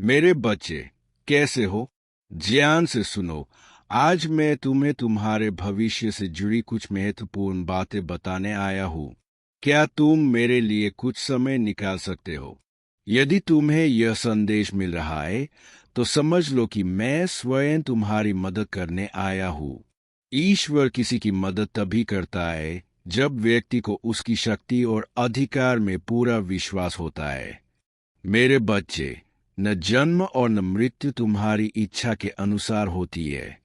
मेरे बच्चे, कैसे हो? ध्यान से सुनो। आज मैं तुम्हें तुम्हारे भविष्य से जुड़ी कुछ महत्वपूर्ण बातें बताने आया हूँ। क्या तुम मेरे लिए कुछ समय निकाल सकते हो? यदि तुम्हें यह संदेश मिल रहा है, तो समझ लो कि मैं स्वयं तुम्हारी मदद करने आया हूँ। ईश्वर किसी की मदद तभी करता है जब व्यक्ति को उसकी शक्ति और अधिकार में पूरा विश्वास होता है। मेरे बच्चे, न जन्म और न मृत्यु तुम्हारी इच्छा के अनुसार होती है।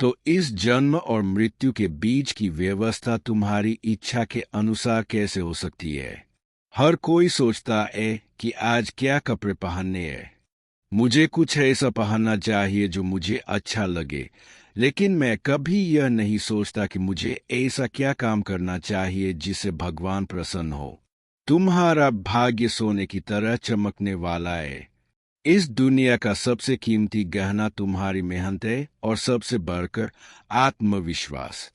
तो इस जन्म और मृत्यु के बीच की व्यवस्था तुम्हारी इच्छा के अनुसार कैसे हो सकती है? हर कोई सोचता है कि आज क्या कपड़े पहनने हैं। मुझे कुछ ऐसा पहनना चाहिए जो मुझे अच्छा लगे, लेकिन मैं कभी यह नहीं सोचता कि मुझे ऐसा क्या काम करना चाहिए जिससे भगवान प्रसन्न हो। तुम्हारा भाग्य सोने की तरह चमकने वाला है। इस दुनिया का सबसे कीमती गहना तुम्हारी मेहनत है और सबसे बढ़कर आत्मविश्वास।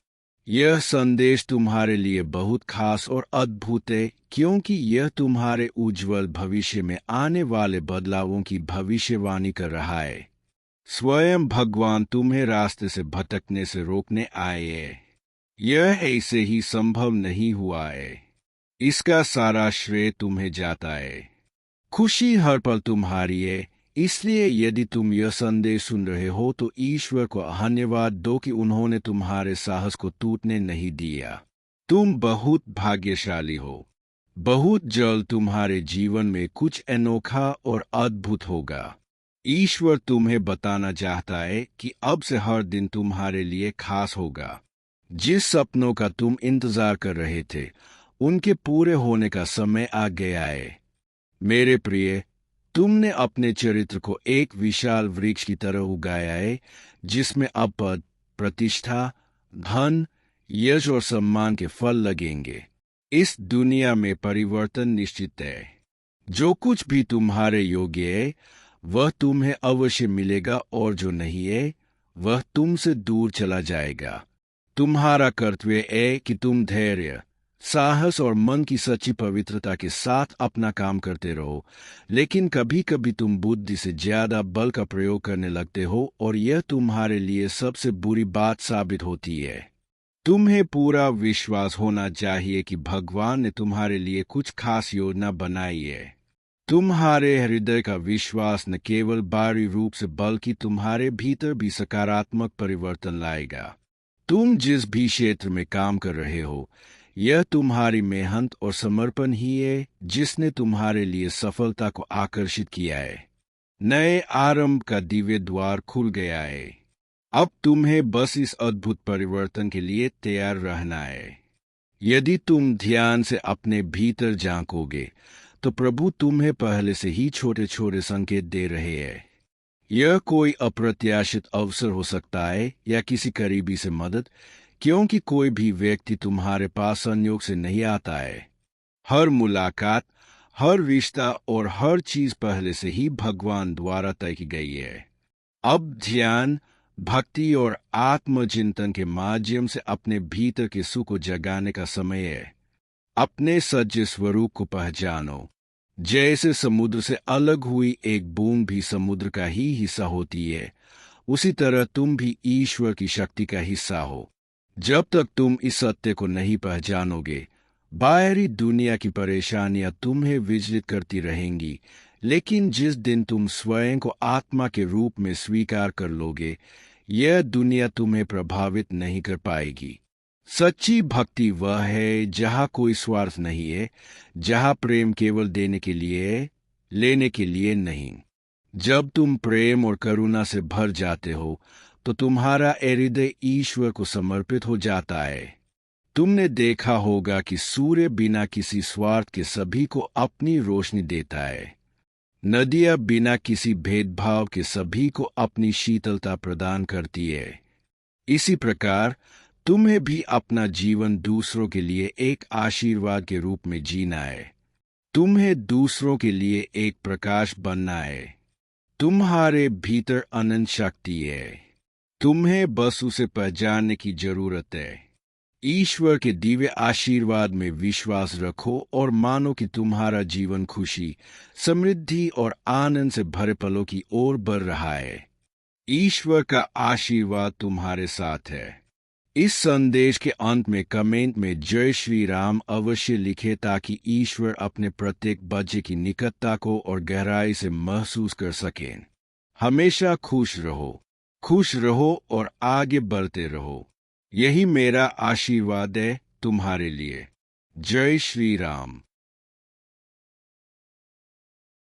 यह संदेश तुम्हारे लिए बहुत खास और अद्भुत है, क्योंकि यह तुम्हारे उज्जवल भविष्य में आने वाले बदलावों की भविष्यवाणी कर रहा है। स्वयं भगवान तुम्हें रास्ते से भटकने से रोकने आए हैं। यह ऐसे ही संभव नहीं हुआ है। इसका सारा श्रेय तुम्हें जाता है। खुशी हर पल तुम्हारी है। इसलिए यदि तुम यह संदेश सुन रहे हो तो ईश्वर को धन्यवाद दो कि उन्होंने तुम्हारे साहस को टूटने नहीं दिया। तुम बहुत भाग्यशाली हो। बहुत जल्द तुम्हारे जीवन में कुछ अनोखा और अद्भुत होगा। ईश्वर तुम्हें बताना चाहता है कि अब से हर दिन तुम्हारे लिए खास होगा। जिस सपनों का तुम इंतजार कर रहे थे, उनके पूरे होने का समय आ गया है। मेरे प्रिय, तुमने अपने चरित्र को एक विशाल वृक्ष की तरह उगाया है, जिसमें अब पद, प्रतिष्ठा, धन, यश और सम्मान के फल लगेंगे। इस दुनिया में परिवर्तन निश्चित है। जो कुछ भी तुम्हारे योग्य है, वह तुम्हें अवश्य मिलेगा, और जो नहीं है, वह तुमसे दूर चला जाएगा। तुम्हारा कर्तव्य है कि तुम धैर्य, साहस और मन की सच्ची पवित्रता के साथ अपना काम करते रहो। लेकिन कभी कभी तुम बुद्धि से ज्यादा बल का प्रयोग करने लगते हो, और यह तुम्हारे लिए सबसे बुरी बात साबित होती है। तुम्हें पूरा विश्वास होना चाहिए कि भगवान ने तुम्हारे लिए कुछ खास योजना बनाई है। तुम्हारे हृदय का विश्वास न केवल बाहरी रूप से बल्कि तुम्हारे भीतर भी सकारात्मक परिवर्तन लाएगा। तुम जिस भी क्षेत्र में काम कर रहे हो, यह तुम्हारी मेहनत और समर्पण ही है जिसने तुम्हारे लिए सफलता को आकर्षित किया है। नए आरंभ का दिव्य द्वार खुल गया है। अब तुम्हें बस इस अद्भुत परिवर्तन के लिए तैयार रहना है। यदि तुम ध्यान से अपने भीतर झांकोगे, तो प्रभु तुम्हें पहले से ही छोटे छोटे संकेत दे रहे हैं। यह कोई अप्रत्याशित अवसर हो सकता है या किसी करीबी से मदद, क्योंकि कोई भी व्यक्ति तुम्हारे पास संयोग से नहीं आता है। हर मुलाकात, हर रिश्ता और हर चीज पहले से ही भगवान द्वारा तय की गई है। अब ध्यान, भक्ति और आत्मचिंतन के माध्यम से अपने भीतर के सुख को जगाने का समय है। अपने सच्चे स्वरूप को पहचानो। जैसे समुद्र से अलग हुई एक बूंद भी समुद्र का ही हिस्सा होती है, उसी तरह तुम भी ईश्वर की शक्ति का हिस्सा हो। जब तक तुम इस सत्य को नहीं पहचानोगे, बाहरी दुनिया की परेशानियां तुम्हें विचलित करती रहेंगी। लेकिन जिस दिन तुम स्वयं को आत्मा के रूप में स्वीकार कर लोगे, यह दुनिया तुम्हें प्रभावित नहीं कर पाएगी। सच्ची भक्ति वह है जहाँ कोई स्वार्थ नहीं है, जहाँ प्रेम केवल देने के लिए है, लेने के लिए नहीं। जब तुम प्रेम और करुणा से भर जाते हो, तो तुम्हारा हृदय ईश्वर को समर्पित हो जाता है। तुमने देखा होगा कि सूर्य बिना किसी स्वार्थ के सभी को अपनी रोशनी देता है। नदियां बिना किसी भेदभाव के सभी को अपनी शीतलता प्रदान करती है। इसी प्रकार तुम्हें भी अपना जीवन दूसरों के लिए एक आशीर्वाद के रूप में जीना है। तुम्हें दूसरों के लिए एक प्रकाश बनना है। तुम्हारे भीतर अनंत शक्ति है। तुम्हें बस उसे पहचानने की जरूरत है। ईश्वर के दिव्य आशीर्वाद में विश्वास रखो और मानो कि तुम्हारा जीवन खुशी, समृद्धि और आनंद से भरे पलों की ओर बढ़ रहा है। ईश्वर का आशीर्वाद तुम्हारे साथ है। इस संदेश के अंत में कमेंट में जय श्री राम अवश्य लिखें ताकि ईश्वर अपने प्रत्येक बच्चे की निकटता को और गहराई से महसूस कर सकें। हमेशा खुश रहो और आगे बढ़ते रहो। यही मेरा आशीर्वाद है तुम्हारे लिए। जय श्री राम।